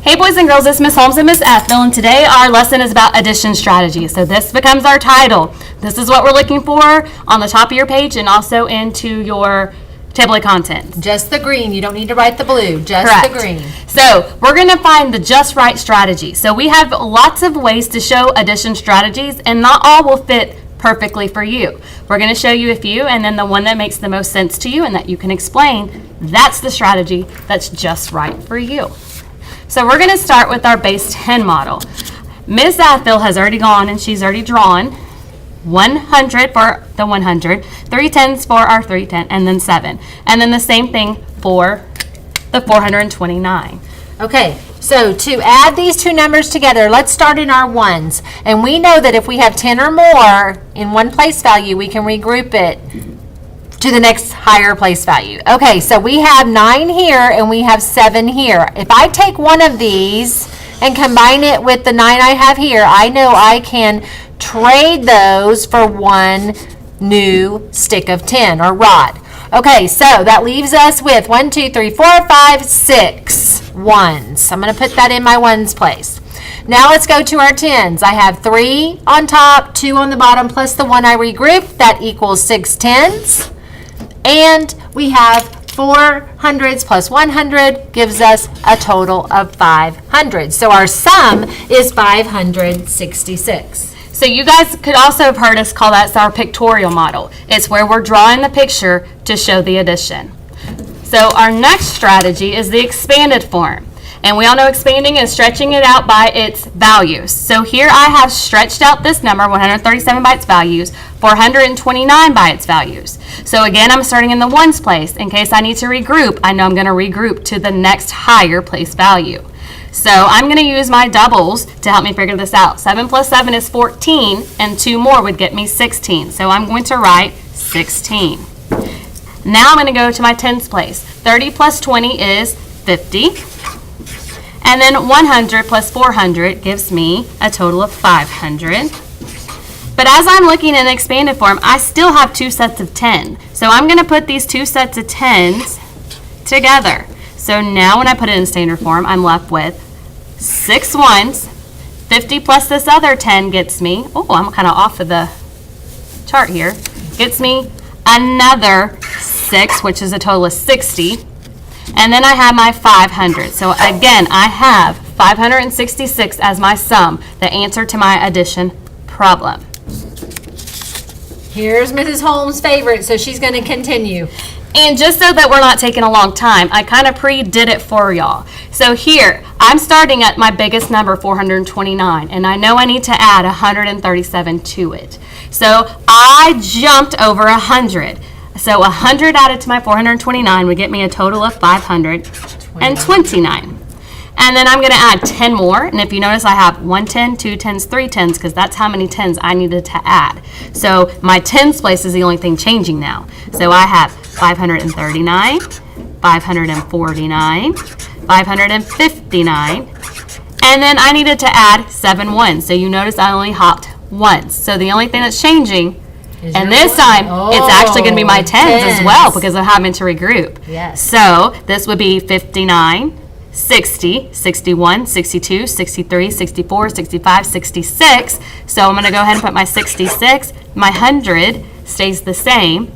Hey boys and girls, it's Miss Holmes and Miss Ethel, and today our lesson is about addition strategy. So this becomes our title. This is what we're looking for on the top of your page and also into your table of contents. Just the green. You don't need to write the blue. Just Correct. the green. So we're going to find the just right strategy. So we have lots of ways to show addition strategies, and not all will fit perfectly for you. We're going to show you a few, and then the one that makes the most sense to you and that you can explain, that's the strategy that's just right for you. So we're going to start with our base 10 model. Ms. Ethel has already gone and she's already drawn 100 for the 100, 3 tens for our 310, and then 7. And then the same thing for the 429. Okay, so to add these two numbers together, let's start in our ones. And we know that if we have 10 or more in one place value, we can regroup it to the next higher place value. Okay, so we have 9 here and we have 7 here. If I take one of these and combine it with the 9 I have here, I know I can trade those for one new stick of 10 or rod. Okay, so that leaves us with 1, 2, 3, 4, 5, 6 ones. I'm going to put that in my ones place. Now let's go to our tens. I have 3 on top, 2 on the bottom, plus the one I regrouped. That equals 6 tens. And we have 4 hundreds plus 100 gives us a total of 500. So our sum is 566. So you guys could also have heard us call that our pictorial model. It's where we're drawing the picture to show the addition. So our next strategy is the expanded form. And we all know expanding is stretching it out by its values. So here I have stretched out this number, 137 by its values, 429 by its values. So again, I'm starting in the ones place. In case I need to regroup, I know I'm going to regroup to the next higher place value. So I'm going to use my doubles to help me figure this out. 7 plus 7 is 14, and 2 more would get me 16. So I'm going to write 16. Now I'm going to go to my tens place. 30 plus 20 is 50. And then 100 plus 400 gives me a total of 500. But as I'm looking in expanded form, I still have 2 sets of 10. So I'm going to put these 2 sets of 10s together. So now when I put it in standard form, I'm left with 6 ones. 50 plus this other 10 gets me, oh, I'm kind of off of the chart here, gets me another 6, which is a total of 60. And then I have my 500. So again, I have 566 as my sum, the answer to my addition problem. Here's Mrs. Holmes' favorite, so she's going to continue. And just so that we're not taking a long time, I kind of pre-did it for y'all. So here, I'm starting at my biggest number, 429, and I know I need to add 137 to it. So I jumped over 100. So 100 added to my 429 would get me a total of 529. And then I'm going to add 10 more. And if you notice, I have 1 10, 2 10s, 3 10s, because that's how many 10s I needed to add. So my tens place is the only thing changing now. So I have 539, 549, 559, and then I needed to add 7 ones. So you notice I only hopped once. So the only thing that's changing, and this time, it's actually going to be my tens as well because I'm having to regroup. Yes. So this would be 59, 60, 61, 62, 63, 64, 65, 66. So I'm going to go ahead and put my 66. My 100 stays the same.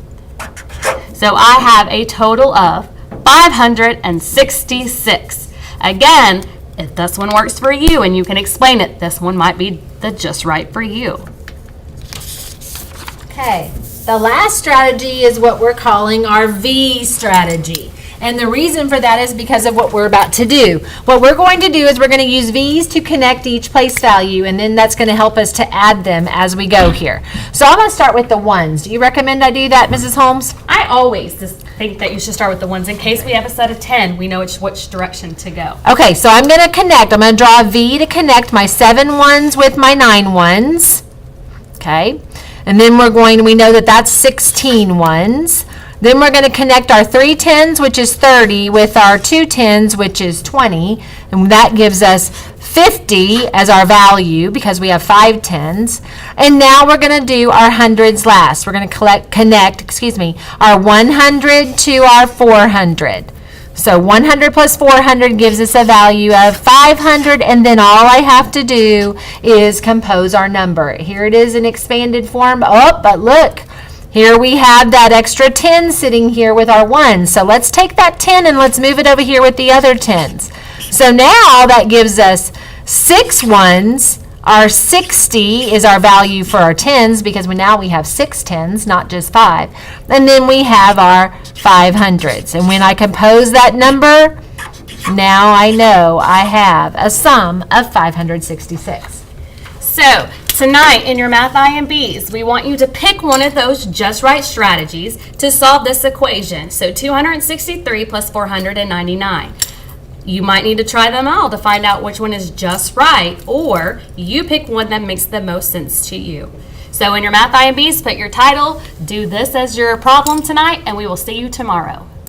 So I have a total of 566. Again, if this one works for you and you can explain it, this one might be the just right for you. Okay, the last strategy is what we're calling our V strategy. And the reason for that is because of what we're about to do. What we're going to do is we're going to use V's to connect each place value, and then that's going to help us to add them as we go here. So I'm going to start with the ones. Do you recommend I do that, Mrs. Holmes? I always just think that you should start with the ones in case we have a set of 10. We know which direction to go. Okay, so I'm going to connect. I'm going to draw a V to connect my 7 ones with my 9 ones. Okay, and then we know that that's 16 ones. Then we're going to connect our 3 tens, which is 30, with our 2 tens, which is 20. And that gives us 50 as our value because we have 5 tens. And now we're going to do our hundreds last. We're going to connect our 100 to our 400. So 100 plus 400 gives us a value of 500, and then all I have to do is compose our number. Here it is in expanded form. Oh, but look, here we have that extra 10 sitting here with our 1. So let's take that 10 and let's move it over here with the other 10s. So now that gives us 6 ones. Our 60 is our value for our 10s because now we have 6 10s, not just 5. And then we have our 500s. And when I compose that number, now I know I have a sum of 566. So tonight in your Math IMBs, we want you to pick one of those just right strategies to solve this equation. So 263 plus 499. You might need to try them all to find out which one is just right, or you pick one that makes the most sense to you. So in your Math IMBs, put your title, do this as your problem tonight, and we will see you tomorrow.